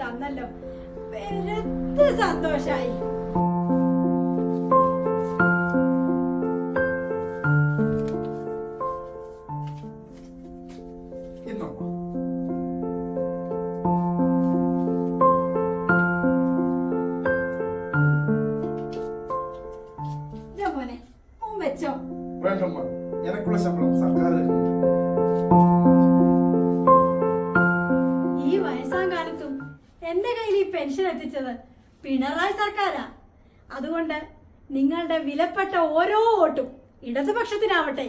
തന്നല്ലോ, പെരുത്ത് സന്തോഷായി. മോനെ മോൻ വെച്ചോ. വേണ്ടമ്മ, എനക്കുള്ള ശമ്പളം സർക്കാർ. ഈ വയസ്സാം കാലത്തും എന്റെ കയ്യിൽ ഈ പെൻഷൻ എത്തിച്ചത് പിണറായി സർക്കാരാ. അതുകൊണ്ട് നിങ്ങളുടെ വിലപ്പെട്ട ഓരോ വോട്ടും ഇടതുപക്ഷത്തിനാവട്ടെ.